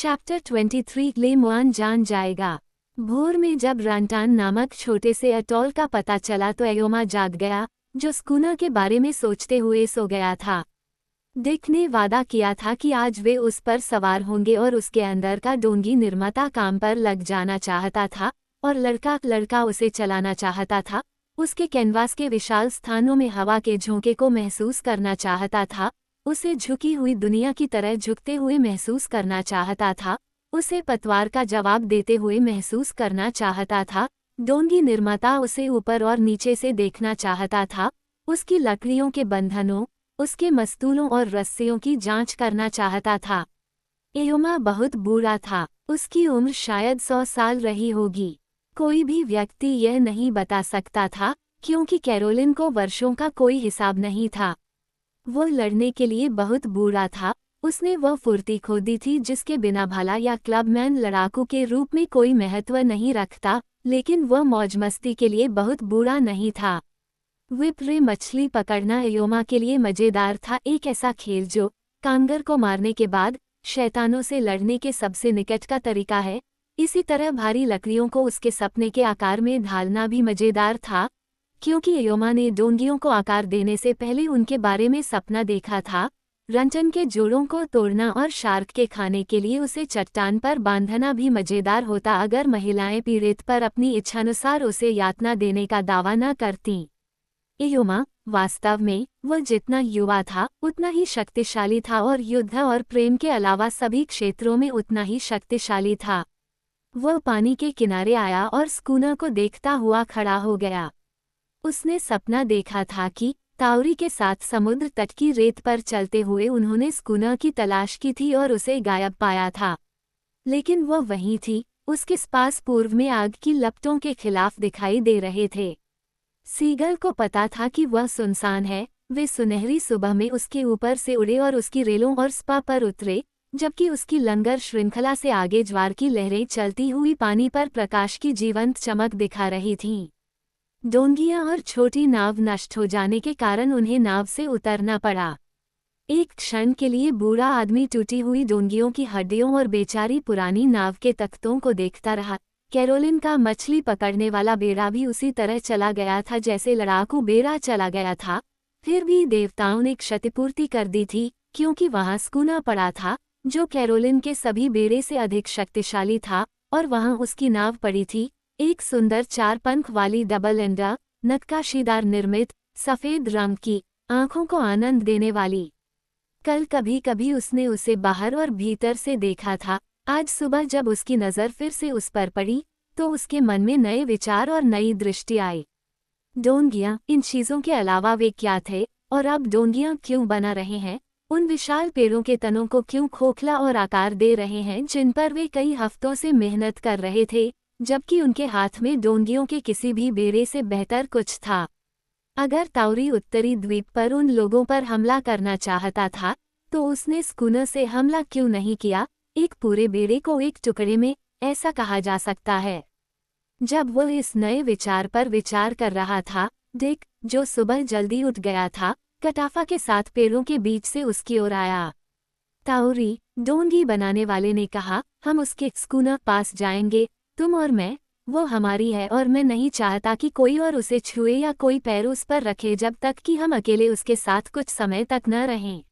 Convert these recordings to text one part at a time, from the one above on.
Chapter 23 ग्लेमुआन जान जाएगा। भोर में जब रंटान नामक छोटे से अटॉल का पता चला तो एयोमा जाग गया, जो स्कूना के बारे में सोचते हुए सो गया था। डिक ने वादा किया था कि आज वे उस पर सवार होंगे और उसके अंदर का डोंगी निर्माता काम पर लग जाना चाहता था और लड़का लड़का उसे चलाना चाहता था। उसके कैनवास के विशाल स्थानों में हवा के झोंके को महसूस करना चाहता था। उसे झुकी हुई दुनिया की तरह झुकते हुए महसूस करना चाहता था। उसे पतवार का जवाब देते हुए महसूस करना चाहता था। डोंगी निर्माता उसे ऊपर और नीचे से देखना चाहता था। उसकी लकड़ियों के बंधनों, उसके मस्तूलों और रस्सियों की जांच करना चाहता था। एयोमा बहुत बूढ़ा था। उसकी उम्र शायद 100 साल रही होगी। कोई भी व्यक्ति यह नहीं बता सकता था, क्योंकि कैरोलिन को वर्षों का कोई हिसाब नहीं था। वो लड़ने के लिए बहुत बूढ़ा था। उसने वह फुर्ती खो दी थी जिसके बिना भाला या क्लबमैन लड़ाकू के रूप में कोई महत्व नहीं रखता, लेकिन वह मौज मस्ती के लिए बहुत बूढ़ा नहीं था। व्हिप रे मछली पकड़ना एयोमा के लिए मजेदार था, एक ऐसा खेल जो कांगर को मारने के बाद शैतानों से लड़ने के सबसे निकट का तरीका है। इसी तरह भारी लकड़ियों को उसके सपने के आकार में ढालना भी मजेदार था, क्योंकि एयोमा ने डोंगियों को आकार देने से पहले उनके बारे में सपना देखा था। रंटन के जोड़ों को तोड़ना और शार्क के खाने के लिए उसे चट्टान पर बांधना भी मजेदार होता अगर महिलाएं पीड़ित पर अपनी इच्छानुसार उसे यातना देने का दावा न करतीं। एयोमा वास्तव में वह जितना युवा था उतना ही शक्तिशाली था और युद्ध और प्रेम के अलावा सभी क्षेत्रों में उतना ही शक्तिशाली था। वह पानी के किनारे आया और स्कूना को देखता हुआ खड़ा हो गया। उसने सपना देखा था कि ताउरी के साथ समुद्र तट की रेत पर चलते हुए उन्होंने स्कूना की तलाश की थी और उसे गायब पाया था। लेकिन वह वहीं थी, उसके पास पूर्व में आग की लपटों के खिलाफ दिखाई दे रहे थे। सीगल को पता था कि वह सुनसान है। वे सुनहरी सुबह में उसके ऊपर से उड़े और उसकी रेलों और स्पा पर उतरे, जबकि उसकी लंगर श्रृंखला से आगे ज्वार की लहरें चलती हुई पानी पर प्रकाश की जीवंत चमक दिखा रही थीं। डोंगियां और छोटी नाव नष्ट हो जाने के कारण उन्हें नाव से उतरना पड़ा। एक क्षण के लिए बूढ़ा आदमी टूटी हुई डोंगियों की हड्डियों और बेचारी पुरानी नाव के तख्तों को देखता रहा। कैरोलिन का मछली पकड़ने वाला बेड़ा भी उसी तरह चला गया था जैसे लड़ाकू बेड़ा चला गया था। फिर भी देवताओं ने क्षतिपूर्ति कर दी थी, क्योंकि वहां स्कूना पड़ा था, जो कैरोलिन के सभी बेड़े से अधिक शक्तिशाली था, और वहां उसकी नाव पड़ी थी, एक सुंदर 4 पंख वाली डबल एंडा, नक्काशीदार निर्मित, सफेद रंग की, आंखों को आनंद देने वाली। कल कभी कभी उसने उसे बाहर और भीतर से देखा था। आज सुबह जब उसकी नज़र फिर से उस पर पड़ी, तो उसके मन में नए विचार और नई दृष्टि आई। डोंगियां, इन चीज़ों के अलावा वे क्या थे, और अब डोंगियां क्यों बना रहे हैं? उन विशाल पेड़ों के तनों को क्यों खोखला और आकार दे रहे हैं जिन पर वे कई हफ्तों से मेहनत कर रहे थे, जबकि उनके हाथ में डोंगियों के किसी भी बेड़े से बेहतर कुछ था। अगर ताउरी उत्तरी द्वीप पर उन लोगों पर हमला करना चाहता था, तो उसने स्कूनर से हमला क्यों नहीं किया? एक पूरे बेड़े को एक टुकड़े में, ऐसा कहा जा सकता है। जब वह इस नए विचार पर विचार कर रहा था, डिक, जो सुबह जल्दी उठ गया था, कटाफा के साथ पेड़ों के बीच से उसकी ओर आया। ताउरी, डोंगी बनाने वाले ने कहा, हम उसके स्कूनर पास जाएंगे, तुम और मैं। वो हमारी है और मैं नहीं चाहता कि कोई और उसे छुए या कोई पैर उस पर रखे जब तक कि हम अकेले उसके साथ कुछ समय तक न रहें।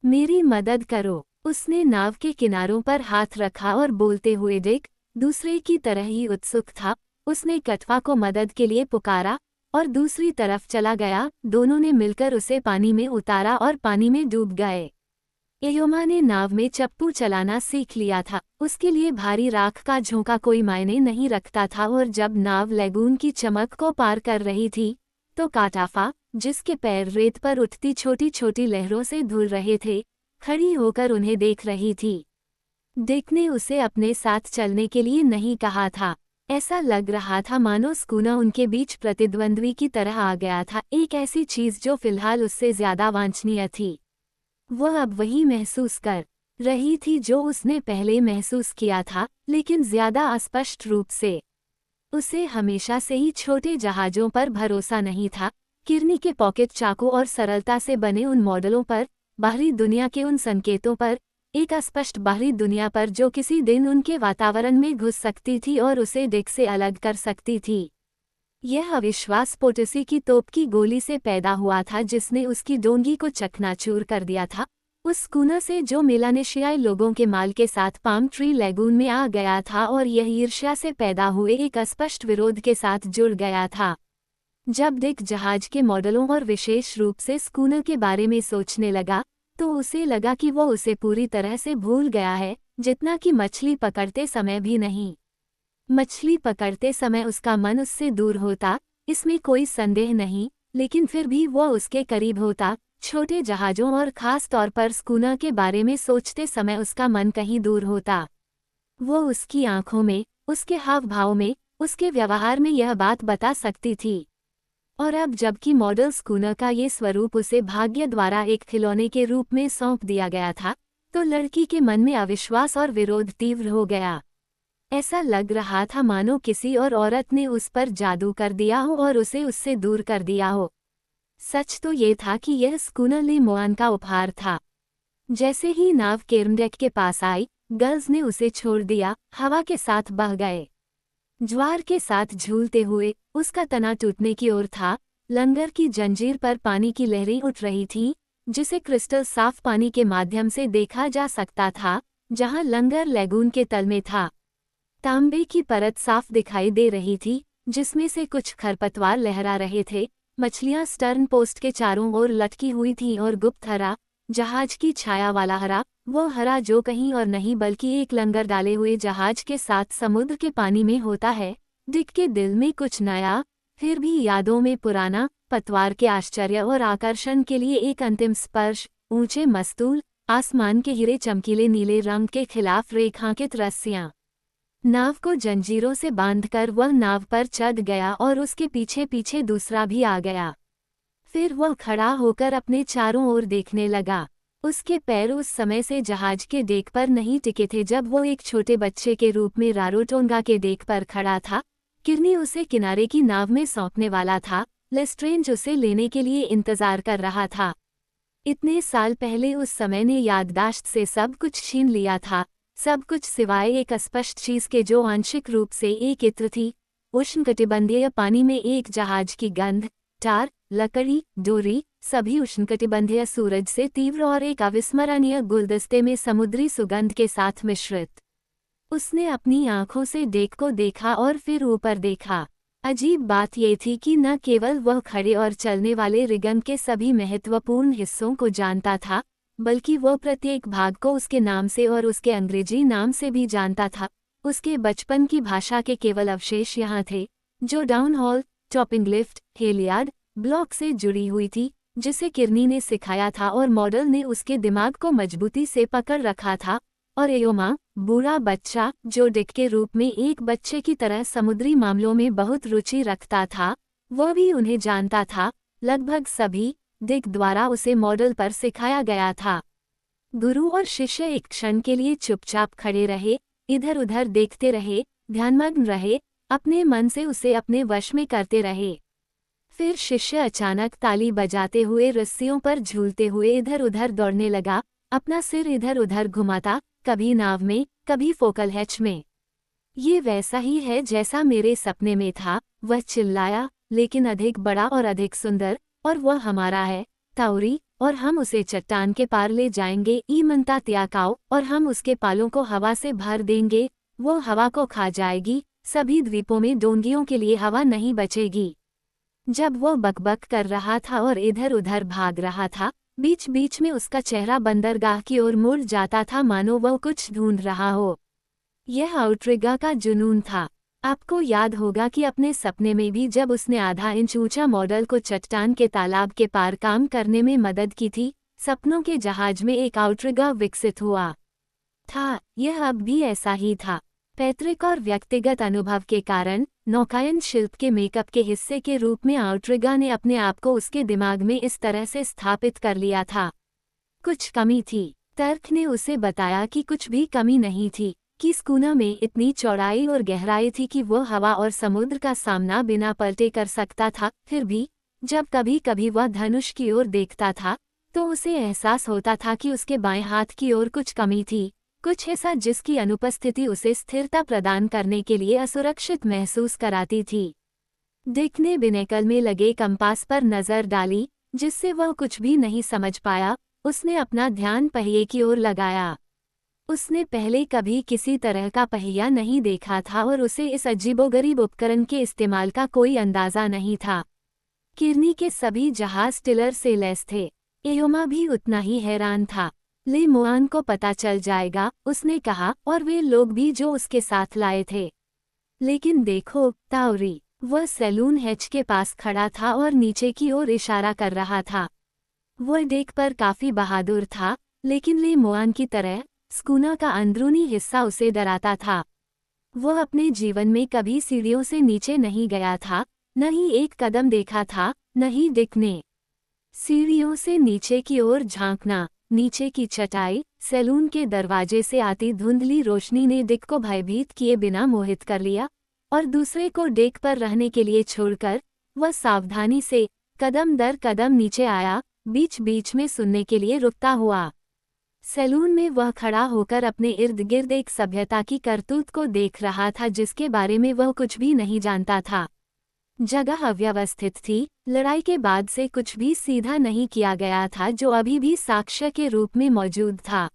मेरी मदद करो। उसने नाव के किनारों पर हाथ रखा और बोलते हुए डिक, दूसरे की तरह ही उत्सुक था, उसने कटवा को मदद के लिए पुकारा और दूसरी तरफ चला गया। दोनों ने मिलकर उसे पानी में उतारा और पानी में डूब गए। एयोमा ने नाव में चप्पू चलाना सीख लिया था। उसके लिए भारी राख का झोंका कोई मायने नहीं रखता था, और जब नाव लैगून की चमक को पार कर रही थी, तो काटाफा, जिसके पैर रेत पर उठती छोटी छोटी लहरों से धुल रहे थे, खड़ी होकर उन्हें देख रही थी। डिक ने उसे अपने साथ चलने के लिए नहीं कहा था। ऐसा लग रहा था मानो स्कूना उनके बीच प्रतिद्वंद्वी की तरह आ गया था, एक ऐसी चीज जो फिलहाल उससे ज्यादा वांछनीय थी। वह अब वही महसूस कर रही थी जो उसने पहले महसूस किया था, लेकिन ज्यादा अस्पष्ट रूप से। उसे हमेशा से ही छोटे जहाज़ों पर भरोसा नहीं था, किरनी के पॉकेट चाकू और सरलता से बने उन मॉडलों पर, बाहरी दुनिया के उन संकेतों पर, एक अस्पष्ट बाहरी दुनिया पर जो किसी दिन उनके वातावरण में घुस सकती थी और उसे डिक से अलग कर सकती थी। यह अविश्वास पोटसी की तोप की गोली से पैदा हुआ था जिसने उसकी डोंगी को चकनाचूर कर दिया था, उस स्कूनर से जो मेलानेशियाई लोगों के माल के साथ पाम ट्री लैगून में आ गया था और यह ईर्ष्या से पैदा हुए एक अस्पष्ट विरोध के साथ जुड़ गया था। जब डिक जहाज के मॉडलों और विशेष रूप से स्कूनर के बारे में सोचने लगा तो उसे लगा कि वो उसे पूरी तरह से भूल गया है, जितना कि मछली पकड़ते समय भी नहीं। मछली पकड़ते समय उसका मन उससे दूर होता, इसमें कोई संदेह नहीं, लेकिन फिर भी वो उसके करीब होता। छोटे जहाज़ों और ख़ास तौर पर स्कूनर के बारे में सोचते समय उसका मन कहीं दूर होता। वो उसकी आंखों में, उसके हाव भाव में, उसके व्यवहार में यह बात बता सकती थी। और अब जबकि मॉडल स्कूनर का ये स्वरूप उसे भाग्य द्वारा एक खिलौने के रूप में सौंप दिया गया था, तो लड़की के मन में अविश्वास और विरोध तीव्र हो गया। ऐसा लग रहा था मानो किसी और औरत ने उस पर जादू कर दिया हो और उसे उससे दूर कर दिया हो। सच तो ये था कि यह स्कूनर ले मोआन का उपहार था। जैसे ही नाव केर्मडेक के पास आई, गर्ल्स ने उसे छोड़ दिया, हवा के साथ बह गए। ज्वार के साथ झूलते हुए उसका तना टूटने की ओर था। लंगर की जंजीर पर पानी की लहरें उठ रही थीं, जिसे क्रिस्टल साफ पानी के माध्यम से देखा जा सकता था, जहां लंगर लैगून के तल में था। तांबे की परत साफ दिखाई दे रही थी, जिसमें से कुछ खरपतवार लहरा रहे थे। मछलियां स्टर्न पोस्ट के चारों ओर लटकी हुई थीं और गुप्त हरा, जहाज की छाया वाला हरा, वो हरा जो कहीं और नहीं बल्कि एक लंगर डाले हुए जहाज के साथ समुद्र के पानी में होता है। डिक के दिल में कुछ नया, फिर भी यादों में पुराना, पतवार के आश्चर्य और आकर्षण के लिए एक अंतिम स्पर्श। ऊंचे मस्तूल, आसमान के हीरे चमकीले नीले रंग के खिलाफ रेखांकित रस्सियां। नाव को जंजीरों से बांधकर वह नाव पर चढ़ गया और उसके पीछे पीछे दूसरा भी आ गया। फिर वह खड़ा होकर अपने चारों ओर देखने लगा। उसके पैर उस समय से जहाज के डेक पर नहीं टिके थे जब वो एक छोटे बच्चे के रूप में रारोटोंगा के डेक पर खड़ा था। किरनी उसे किनारे की नाव में सौंपने वाला था, लेस्ट्रेंज उसे लेने के लिए इंतजार कर रहा था। इतने साल पहले उस समय ने याददाश्त से सब कुछ छीन लिया था, सब कुछ सिवाय एक अस्पष्ट चीज के जो आंशिक रूप से एक इत्र थी। उष्णकटिबंधीय पानी में एक जहाज की गंध, टार, लकड़ी, डोरी, सभी उष्णकटिबंधीय सूरज से तीव्र और एक अविस्मरणीय गुलदस्ते में समुद्री सुगंध के साथ मिश्रित। उसने अपनी आंखों से डेक को देखा और फिर ऊपर देखा। अजीब बात यह थी कि न केवल वह खड़े और चलने वाले रिगन के सभी महत्वपूर्ण हिस्सों को जानता था, बल्कि वो प्रत्येक भाग को उसके नाम से और उसके अंग्रेजी नाम से भी जानता था। उसके बचपन की भाषा के केवल अवशेष यहाँ थे, जो downhaul, topping lift, halyard, block से जुड़ी हुई थी, जिसे किरनी ने सिखाया था और मॉडल ने उसके दिमाग को मजबूती से पकड़ रखा था। और एयोमा, बूढ़ा बच्चा, जो डिक के रूप में एक बच्चे की तरह समुद्री मामलों में बहुत रुचि रखता था, वह भी उन्हें जानता था। लगभग सभी डिक द्वारा उसे मॉडल पर सिखाया गया था। गुरु और शिष्य एक क्षण के लिए चुपचाप खड़े रहे, इधर उधर देखते रहे, ध्यानमग्न रहे, अपने मन से उसे अपने वश में करते रहे। फिर शिष्य अचानक ताली बजाते हुए रस्सियों पर झूलते हुए इधर उधर दौड़ने लगा, अपना सिर इधर उधर घुमाता, कभी नाव में, कभी फोकल हैच में। ये वैसा ही है जैसा मेरे सपने में था, वह चिल्लाया, लेकिन अधिक बड़ा और अधिक सुंदर। और वह हमारा है, ताउरी, और हम उसे चट्टान के पार ले जाएंगे, ईमंता त्याकाओ, और हम उसके पालों को हवा से भर देंगे। वो हवा को खा जाएगी, सभी द्वीपों में डोंगियों के लिए हवा नहीं बचेगी। जब वो बकबक कर रहा था और इधर उधर भाग रहा था, बीच बीच में उसका चेहरा बंदरगाह की ओर मुड़ जाता था, मानो वह कुछ ढूंढ रहा हो। यह आउट्रिगा का जुनून था। आपको याद होगा कि अपने सपने में भी जब उसने आधा इंच ऊंचा मॉडल को चट्टान के तालाब के पार काम करने में मदद की थी, सपनों के जहाज में एक आउट्रिगा विकसित हुआ था। यह अब भी ऐसा ही था। पैतृक और व्यक्तिगत अनुभव के कारण नौकायन शिल्प के मेकअप के हिस्से के रूप में आउट्रिगा ने अपने आप को उसके दिमाग में इस तरह से स्थापित कर लिया था। कुछ कमी थी। तर्क ने उसे बताया कि कुछ भी कमी नहीं थी, कि स्कूनर में इतनी चौड़ाई और गहराई थी कि वह हवा और समुद्र का सामना बिना पलटे कर सकता था। फिर भी जब कभी कभी वह धनुष की ओर देखता था, तो उसे एहसास होता था कि उसके बाएं हाथ की ओर कुछ कमी थी, कुछ ऐसा जिसकी अनुपस्थिति उसे स्थिरता प्रदान करने के लिए असुरक्षित महसूस कराती थी। डिक ने बिनेकल में लगे कंपास पर नजर डाली, जिससे वह कुछ भी नहीं समझ पाया। उसने अपना ध्यान पहिए की ओर लगाया। उसने पहले कभी किसी तरह का पहिया नहीं देखा था और उसे इस अजीबोगरीब उपकरण के इस्तेमाल का कोई अंदाजा नहीं था। किरनी के सभी जहाज टिलर से लैस थे। एयोमा भी उतना ही हैरान था। ले मुआन को पता चल जाएगा, उसने कहा, और वे लोग भी जो उसके साथ लाए थे। लेकिन देखो, ताओरी, वह सैलून हैच के पास खड़ा था और नीचे की ओर इशारा कर रहा था। वह डेक पर काफी बहादुर था, लेकिन ले मुआन की तरह स्कूना का अंदरूनी हिस्सा उसे डराता था। वह अपने जीवन में कभी सीढ़ियों से नीचे नहीं गया था, न ही एक कदम देखा था, न ही डिक ने। सीढ़ियों से नीचे की ओर झांकना, नीचे की चटाई, सैलून के दरवाजे से आती धुंधली रोशनी ने डिक को भयभीत किए बिना मोहित कर लिया, और दूसरे को डेक पर रहने के लिए छोड़कर वह सावधानी से कदम दर कदम नीचे आया, बीच बीच में सुनने के लिए रुकता हुआ। सैलून में वह खड़ा होकर अपने इर्द गिर्द एक सभ्यता की करतूत को देख रहा था जिसके बारे में वह कुछ भी नहीं जानता था। जगह अव्यवस्थित थी, लड़ाई के बाद से कुछ भी सीधा नहीं किया गया था जो अभी भी साक्ष्य के रूप में मौजूद था।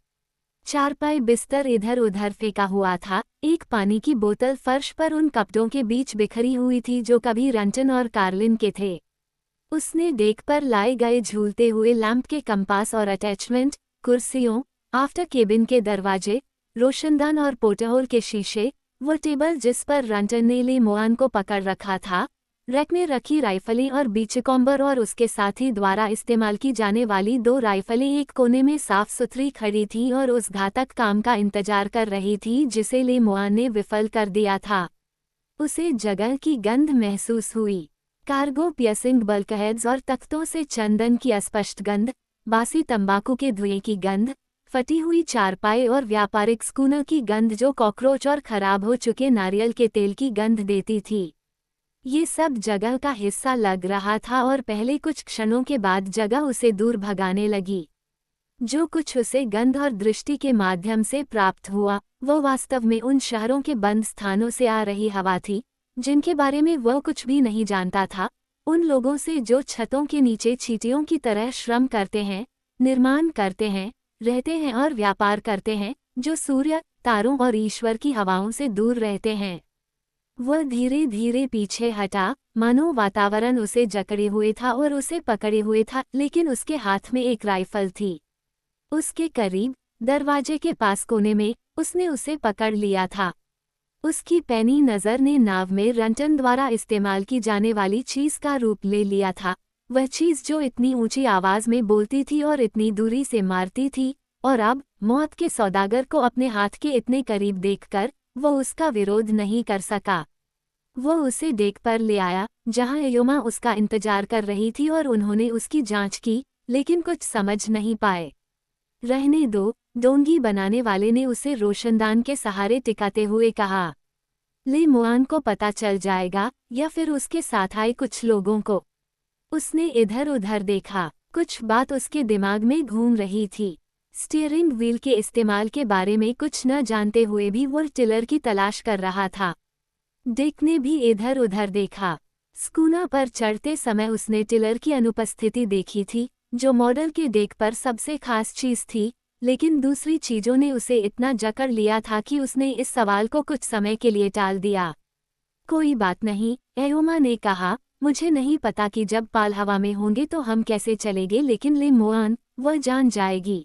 चारपाई बिस्तर इधर उधर फेंका हुआ था, एक पानी की बोतल फर्श पर उन कपड़ों के बीच बिखरी हुई थी जो कभी रंटन और कार्लिन के थे। उसने डेक पर लाए गए झूलते हुए लैंप के कंपास और अटैचमेंट, कुर्सियों, आफ्टर केबिन के दरवाजे, रोशनदान और पोर्टहोल के शीशे, वो टेबल जिस पर रंटन ने ले मुआन को पकड़ रखा था, रैक में रखी राइफलें और बीचकॉम्बर और उसके साथी द्वारा इस्तेमाल की जाने वाली 2 राइफलें एक कोने में साफ सुथरी खड़ी थीं और उस घातक काम का इंतजार कर रही थी जिसे ले मुआन ने विफल कर दिया था। उसे जगह की गंध महसूस हुई, कार्गो पियर्सिंग बल्कहेड्स और तख्तों से चंदन की अस्पष्ट गंध, बासी तंबाकू के धुएं की गंध, फटी हुई चारपाई और व्यापारिक स्कूनर की गंध जो कॉकरोच और खराब हो चुके नारियल के तेल की गंध देती थी। ये सब जगह का हिस्सा लग रहा था और पहले कुछ क्षणों के बाद जगह उसे दूर भगाने लगी। जो कुछ उसे गंध और दृष्टि के माध्यम से प्राप्त हुआ, वह वास्तव में उन शहरों के बंद स्थानों से आ रही हवा थी, जिनके बारे में वह कुछ भी नहीं जानता था। उन लोगों से जो छतों के नीचे चींटियों की तरह श्रम करते हैं, निर्माण करते हैं, रहते हैं और व्यापार करते हैं, जो सूर्य, तारों और ईश्वर की हवाओं से दूर रहते हैं। वह धीरे धीरे पीछे हटा, मानो वातावरण उसे जकड़े हुए था और उसे पकड़े हुए था, लेकिन उसके हाथ में एक राइफल थी। उसके करीब, दरवाजे के पास कोने में, उसने उसे पकड़ लिया था। उसकी पैनी नज़र ने नाव में रंटन द्वारा इस्तेमाल की जाने वाली चीज़ का रूप ले लिया था, वह चीज़ जो इतनी ऊंची आवाज़ में बोलती थी और इतनी दूरी से मारती थी, और अब, मौत के सौदागर को अपने हाथ के इतने करीब देखकर, वह उसका विरोध नहीं कर सका। वह उसे डेक पर ले आया, जहां एयोमा उसका इंतजार कर रही थी और उन्होंने उसकी जांच की, लेकिन कुछ समझ नहीं पाए। रहने दो, डोंगी बनाने वाले ने उसे रोशनदान के सहारे टिकाते हुए कहा। ले मुआन को पता चल जाएगा, या फिर उसके साथ आए कुछ लोगों को। उसने इधर उधर देखा, कुछ बात उसके दिमाग में घूम रही थी। स्टीयरिंग व्हील के इस्तेमाल के बारे में कुछ न जानते हुए भी वो टिलर की तलाश कर रहा था। डिक ने भी इधर उधर देखा। स्कूना पर चढ़ते समय उसने टिलर की अनुपस्थिति देखी थी, जो मॉडल के डेक पर सबसे खास चीज थी, लेकिन दूसरी चीजों ने उसे इतना जकड़ लिया था कि उसने इस सवाल को कुछ समय के लिए टाल दिया। कोई बात नहीं, एयोमा ने कहा, मुझे नहीं पता कि जब पाल हवा में होंगे तो हम कैसे चलेंगे, लेकिन ले मुआन, वह जान जाएगी।